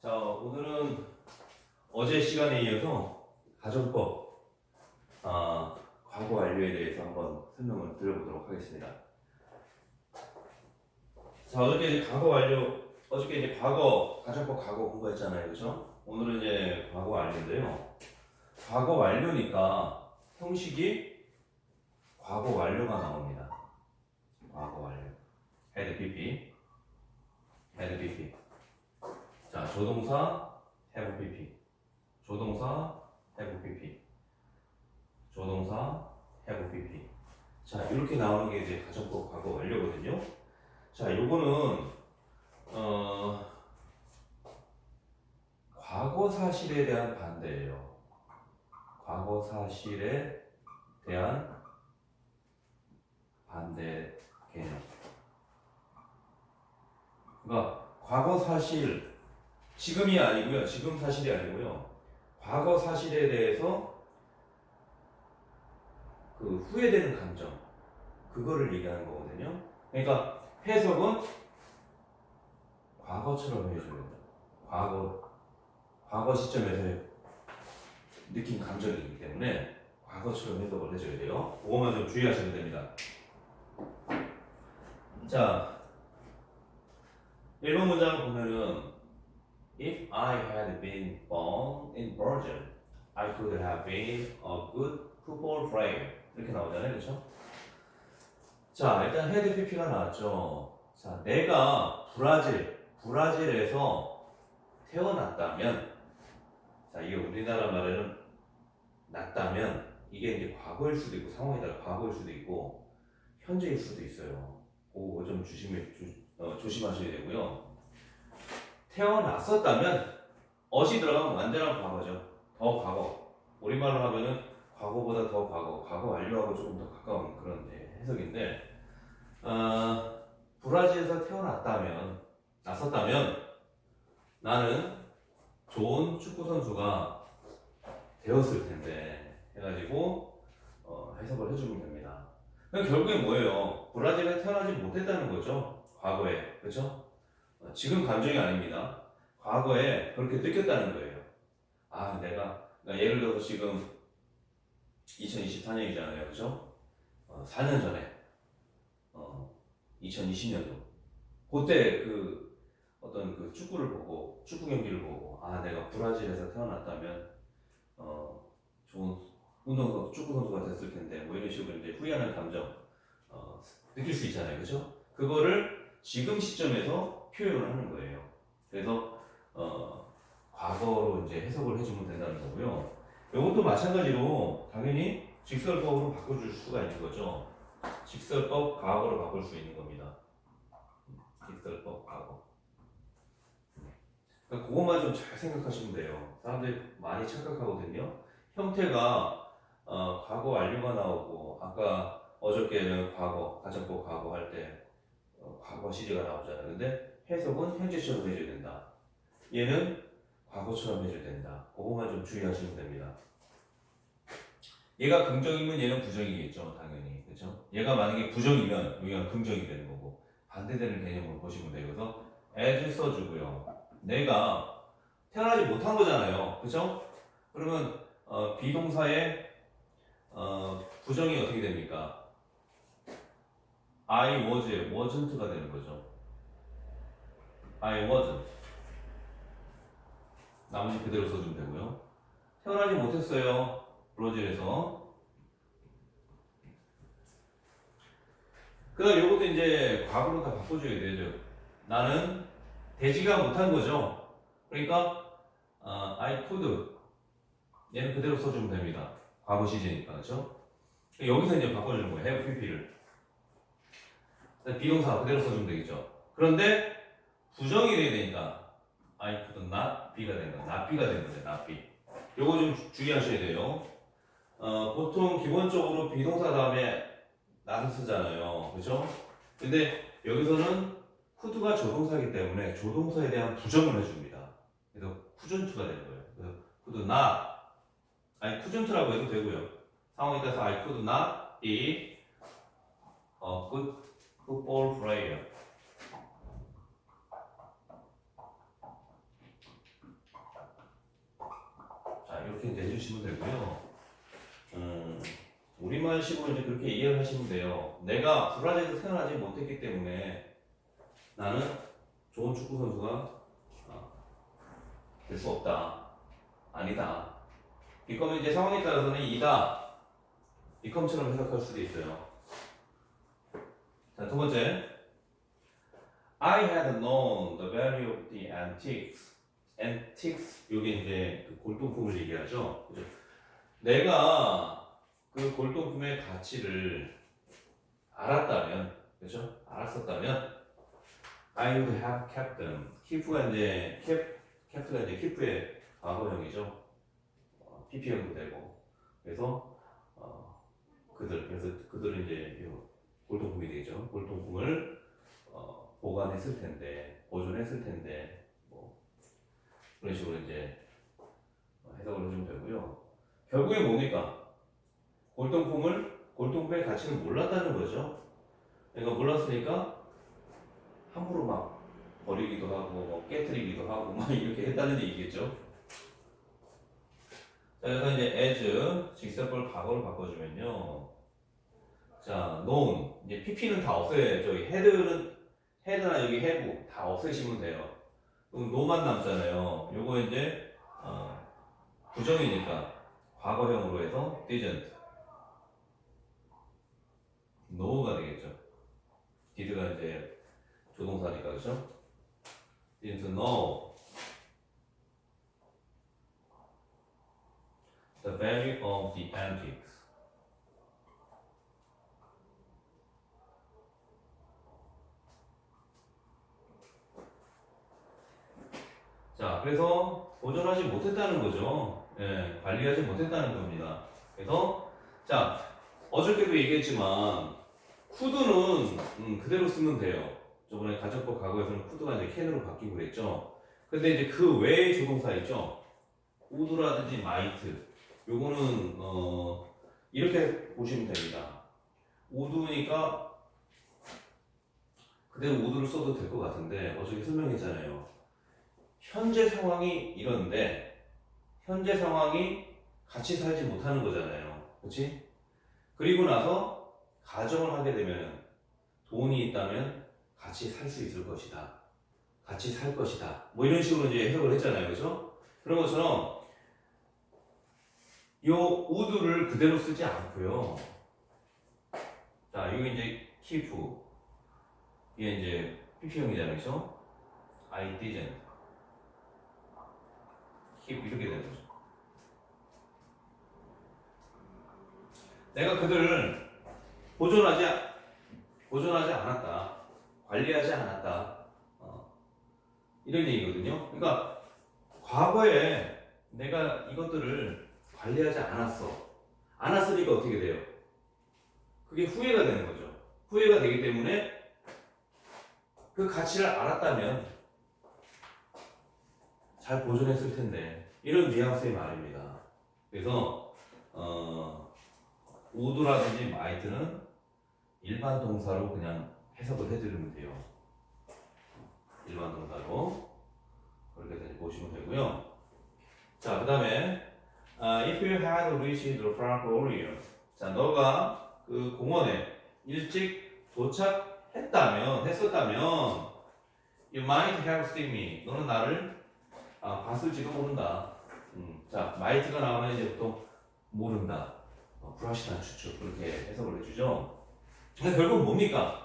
자, 오늘은 어제 시간에 이어서 가정법, 과거 완료에 대해서 한번 설명을 드려보도록 하겠습니다. 자, 어저께 이제 과거 완료, 어저께 이제 가정법 과거 공부했잖아요. 그죠? 오늘은 이제 과거 완료인데요. 과거 완료니까 형식이 과거 완료가 나옵니다. 과거 완료. had PP. had PP. 자, 조동사, have PP. 조동사, have PP. 조동사, have PP. 자, 이렇게 나오는 게 이제 가정법 과거 완료거든요. 자, 요거는 과거 사실에 대한 반대예요. 과거 사실에 대한 반대 개념. 그러니까 과거 사실, 지금이 아니고요. 지금 사실이 아니고요. 과거 사실에 대해서 그 후회되는 감정, 그거를 얘기하는 거거든요. 그러니까 해석은 과거처럼 해줘야 된다. 과거 시점에서 느낀 감정이기 때문에 과거처럼 해석을 해줘야 돼요. 그것만 좀 주의하시면 됩니다. 자, 1번 문장을 보면은 If I had been born in Brazil, I could have been a good football player. 이렇게 나오잖아요, 그렇죠? 자, 일단 had pp가 나왔죠. 자, 내가 브라질에서 태어났다면, 자, 이게 우리나라 말에는 났다면, 이게 이제 과거일 수도 있고, 상황에 따라 과거일 수도 있고, 현재일 수도 있어요. 그거 좀 조심하셔야 되고요. 태어났었다면, 어시 들어가면 완전한 과거죠. 더 과거. 우리말로 하면은 과거보다 더 과거 완료하고 조금 더 가까운 그런 해석인데, 브라질에서 났었다면, 나는 좋은 축구 선수가 되었을 텐데, 해가지고, 해석을 해주면 됩니다. 그럼 결국에 뭐예요? 브라질에 태어나지 못했다는 거죠. 과거에. 그쵸? 지금 감정이 아닙니다. 과거에 그렇게 느꼈다는 거예요. 그러니까 예를 들어서 지금 2024년이잖아요. 그죠? 4년 전에, 2020년도. 그때 어떤 축구 경기를 보고, 내가 브라질에서 태어났다면, 좋은 축구 선수가 됐을 텐데, 뭐 이런 식으로 이제 후회하는 감정, 느낄 수 있잖아요. 그죠? 그거를 지금 시점에서 표현을 하는 거예요. 그래서, 과거로 이제 해석을 해주면 된다는 거고요. 이것도 마찬가지로 당연히 직설법으로 바꿔줄 수가 있는 거죠. 직설법 과거로 바꿀 수 있는 겁니다. 직설법 과거. 그러니까 그것만 좀 잘 생각하시면 돼요. 사람들이 많이 착각하거든요. 형태가 과거 완료가 나오고, 아까 어저께는 가정법 과거 할 때 과거 시제가 나오잖아요. 근데 해석은 현재처럼 해줘야 된다. 얘는 과거처럼 해줘야 된다. 그것만 좀 주의하시면 됩니다. 얘가 긍정이면 얘는 부정이겠죠, 당연히. 그렇죠? 얘가 만약에 부정이면 여기가 긍정이 되는 거고, 반대되는 개념으로 보시면 돼요. 그래서 as 써주고요. 내가 태어나지 못한 거잖아요. 그렇죠? 그러면 비동사의 부정이 어떻게 됩니까? I wasn't가 되는 거죠. I wasn't. 나머지 그대로 써주면 되고요. 태어나지 못했어요. 브라질에서. 그 다음 요것도 이제 과거로 다 바꿔줘야 되죠. 나는 되지가 못한 거죠. 그러니까 I could. 얘는 그대로 써주면 됩니다. 과거 시제니까. 그렇죠? 여기서 이제 바꿔주는 거예요. have pp를. 비동사 그대로 써주면 되겠죠. 그런데 부정이 돼야 되니까 I could not be가 된 거예요. not be가 된 거예요. not be. 요거 좀 주의하셔야 돼요. 보통 기본적으로 비동사 다음에 not을 쓰잖아요. 그죠? 근데 여기서는 could가 조동사이기 때문에 조동사에 대한 부정을 해줍니다. 그래서 couldn't가 되는 거예요. 그래서 could not, couldn't라고 해도 되고요. 상황에 따라서 I could not be a good football player. 이렇게 이제 해주시면 되고요. 우리말식으로 이제 그렇게 이해를 하시면 돼요. 내가 브라질에서 태어나지 못했기 때문에 나는 좋은 축구 선수가 될 수 없다. 아니다. become 이제 상황에 따라서는 이다. become처럼 해석할 수도 있어요. 자, 두 번째. I had known the value of the antiques. antiques, 요게 이제 그 골동품을 얘기하죠. 그죠? 내가 그 골동품의 가치를 알았다면, 그죠? 알았었다면, I would have kept them. keep가 이제, kept, 가 이제 keep의 과거형이죠. PP형도 되고. 그래서, 그래서 그들은 이제 골동품이 되죠. 골동품을 보관했을 텐데, 보존했을 텐데, 뭐 그런 식으로 이제 해석을 해주면 되고요. 결국에 뭡니까? 골동품의 가치를 몰랐다는 거죠. 그러니까 몰랐으니까 함부로 막 버리기도 하고, 뭐 깨트리기도 하고, 막 이렇게 했다는 얘기겠죠. 자, 그래서 이제 as 직설걸 과거로 바꿔주면요. 자, known 이제 pp는 다 없애요. 저기 헤드나 여기 have 다 없애시면 돼요. 그럼 no만 남잖아요. 요거 이제 부정이니까 과거형으로 해서 didn't know가 되겠죠. did가 이제 조동사니까 그렇죠? didn't know the value of the antiques. 자, 그래서 보존하지 못했다는 거죠. 예, 관리하지 못했다는 겁니다. 그래서 자, 어저께도 얘기했지만 쿠드는 그대로 쓰면 돼요. 저번에 가정법 과거에서는 쿠드가 이제 캔으로 바뀌고 그랬죠. 근데 이제 그 외의 조동사 있죠. 우드라든지 마이트. 요거는 이렇게 보시면 됩니다. 우드니까 그대로 우드를 써도 될 것 같은데 어저께 설명했잖아요. 현재 상황이 이런데 현재 상황이 같이 살지 못하는 거잖아요. 그렇지? 그리고 나서 가정을 하게 되면 돈이 있다면 같이 살 수 있을 것이다. 같이 살 것이다. 뭐 이런 식으로 이제 해석을 했잖아요. 그렇죠? 그런 것처럼 요 would를 그대로 쓰지 않고요. 자, 여기 이제 keep 이게 이제 PP형이잖아요. 그렇죠? I didn't keep 이렇게 되는 거죠. 내가 그들을 보존하지 않았다. 관리하지 않았다. 이런 얘기거든요. 그러니까 과거에 내가 이것들을 관리하지 않았으니까 어떻게 돼요? 그게 후회가 되는 거죠. 후회가 되기 때문에 그 가치를 알았다면 잘 보존했을 텐데 이런 뉘앙스의 말입니다. 그래서 would라든지 might는 일반 동사로 그냥 해석을 해드리면 돼요. 일반 동사로 그렇게 보시면 되고요. 자, 그 다음에 if you had reached the park earlier. 자, 너가 그 공원에 일찍 했었다면 you might have seen me. 너는 나를 봤을지도 모른다. 자, might가 나오면 이제 보통 모른다. 불확실한 추측 그렇게 해석을 해주죠. 근데 결국 뭡니까?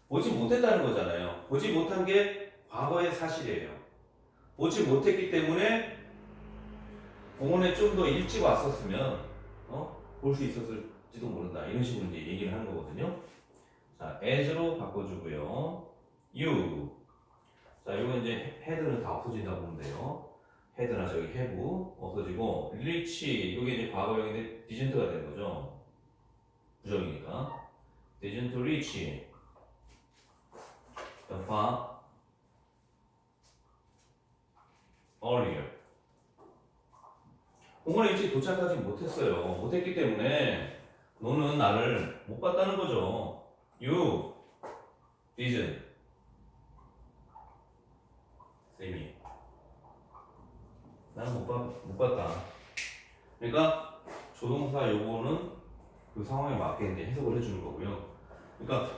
보지 못했다는 거잖아요. 보지 못한 게 과거의 사실이에요. 보지 못했기 때문에 공원에 좀 더 일찍 왔었으면 볼 수 있었을지도 모른다. 이런 식으로 이제 얘기를 하는 거거든요. 자, as로 바꿔주고요. you. 자, 이거 이제 head는 다 없어진다고 보면 돼요. head나 저기 have 없어지고 reach 이게 이제 과거형인데 didn't가 되는 거죠. 부정이니까. didn't reach the park earlier. 공원에 일찍 도착하지 못했어요. 못했기 때문에 너는 나를 못 봤다는 거죠. You didn't see me. 나는 못 봤다. 그러니까 조동사 요거는 그 상황에 맞게 이제 해석을 해주는 거고요. 그러니까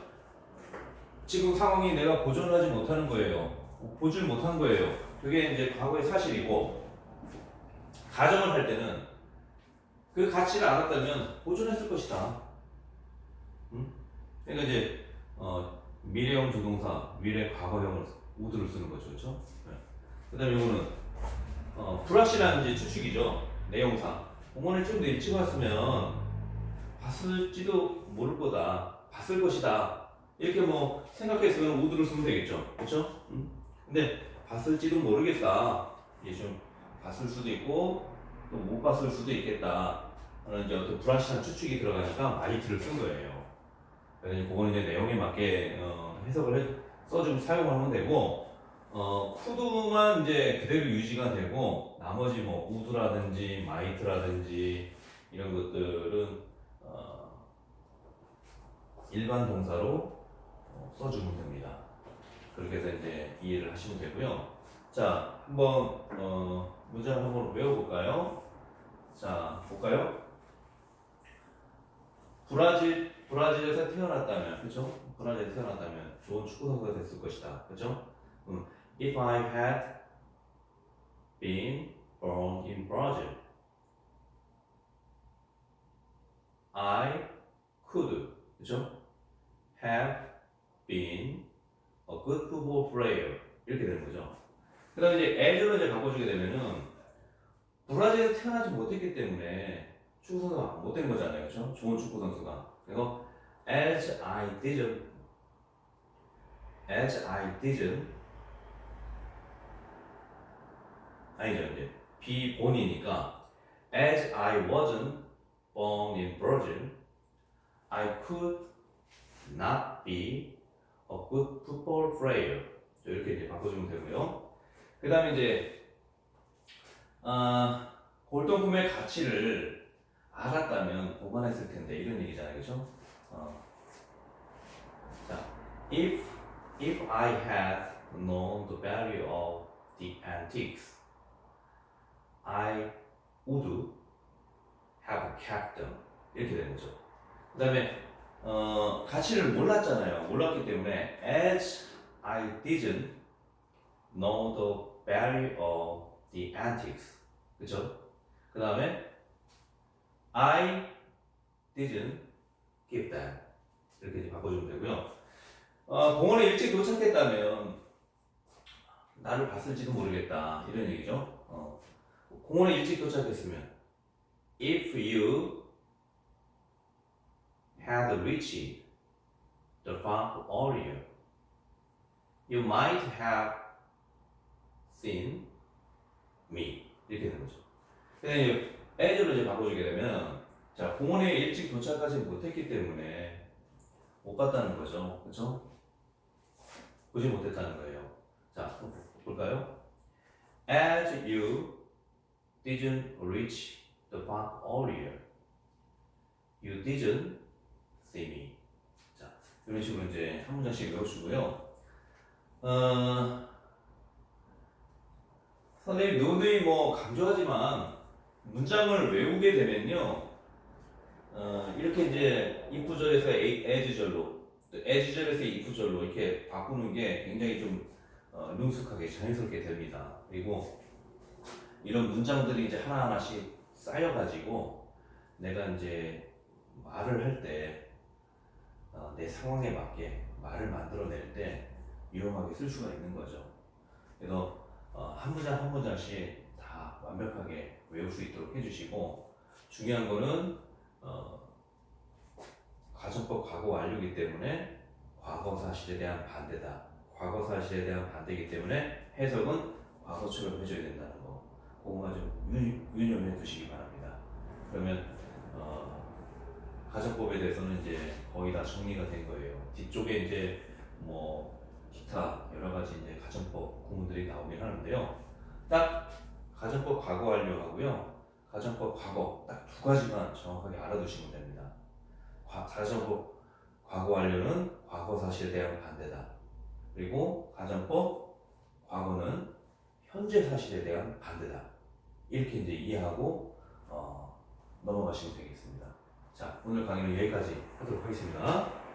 지금 상황이 내가 보존을 하지 못하는 거예요. 보질 못한 거예요. 그게 이제 과거의 사실이고, 가정을 할 때는 그 가치를 알았다면 보존했을 것이다. 응? 그러니까 이제 미래형 조동사, 미래 과거형을 would를 쓰는 거죠, 그렇죠? 네. 그다음에 이거는 불확실한 이제 추측이죠. 내용상 공원에 좀 더 일찍 왔으면 봤을지도 모를 거다, 봤을 것이다. 이렇게 뭐 생각했으면 would를 쓰면 되겠죠, 그렇죠? 근데 봤을지도 모르겠다. 이제 좀 봤을 수도 있고 또 못 봤을 수도 있겠다. 하는 이제 어떤 불확실한 추측이 들어가니까 might를 쓴 거예요. 그래서 그거는 이제 내용에 맞게 써주고 사용을 하면 되고, could만 이제 그대로 유지가 되고, 나머지 뭐 would라든지 might라든지 이런 것들은 일반 동사로 써주면 됩니다. 그렇게 해서 이제 이해를 하시면 되고요. 자, 한번 문장을 한번 외워볼까요? 자, 볼까요? 브라질에서 태어났다면, 그죠? 브라질에서 태어났다면 좋은 축구 선수가 됐을 것이다, 그죠? If I had been born in Brazil, I could, 그죠? Have been a good football player 이렇게 되는 거죠. 그다음에 이제 as로 이제 바꿔주게 되면은 브라질에서 태어나지 못했기 때문에 축구 선수가 못된 거잖아요, 그렇죠? 좋은 축구 선수가. 그래서 as I didn't 아니죠, 이제 be born이니까 as I wasn't born in Brazil, I could not be a good football player. 이렇게 이제 바꿔주면 되고요. 그 다음에 이제 골동품의 가치를 알았다면 보관했을 텐데 이런 얘기잖아요, 그렇죠? 자, if I had known the value of the antiques, I would have kept them. 이렇게 되는 거죠. 그 다음에 가치를 몰랐잖아요. 몰랐기 때문에 as I didn't know the value of the antiques, 그죠? 그 다음에 I didn't give them 이렇게 이제 바꿔주면 되고요. 공원에 일찍 도착했다면 나를 봤을지도 모르겠다 이런 얘기죠. 공원에 일찍 도착했으면 if you had reached the park earlier, you might have seen me 이렇게 되는 거죠. 근데 as로 이제 바꿔주게 되면 자 공원에 일찍 도착하지 못했기 때문에 못 봤다는 거죠, 그렇죠? 보지 못했다는 거예요. 자 볼까요? As you didn't reach the park earlier, you didn't see me. 자 이런 식으로 이제 한 문장씩 외워주고요. 선생님 누누이 뭐 강조하지만 문장을 외우게 되면요, 이렇게 이제 if절에서 as절로, 또 as절에서 if절로 이렇게 바꾸는 게 굉장히 좀 능숙하게 자연스럽게 됩니다. 그리고 이런 문장들이 이제 하나하나씩 쌓여가지고 내가 이제 말을 할 때 내 상황에 맞게 말을 만들어낼 때 유용하게 쓸 수가 있는 거죠. 그래서 한 문장 한 문장씩 다 완벽하게 외울 수 있도록 해주시고, 중요한 거는 가정법 과거 완료이기 때문에 과거 사실에 대한 반대다. 과거 사실에 대한 반대이기 때문에 해석은 과거처럼 해줘야 된다는 거. 그거만 좀 유념해 두시기 바랍니다. 그러면 가정법에 대해서는 이제 거의 다 정리가 된 거예요. 뒤쪽에 이제 뭐 기타 여러 가지 이제 가정법 구문들이 나오긴 하는데요. 딱 가정법 과거 완료하고요, 가정법 과거 딱 두 가지만 정확하게 알아두시면 됩니다. 가정법 과거 완료는 과거 사실에 대한 반대다. 그리고 가정법 과거는 현재 사실에 대한 반대다. 이렇게 이제 이해하고 넘어가시면 되겠습니다. 자, 오늘 강의는 여기까지 하도록 하겠습니다.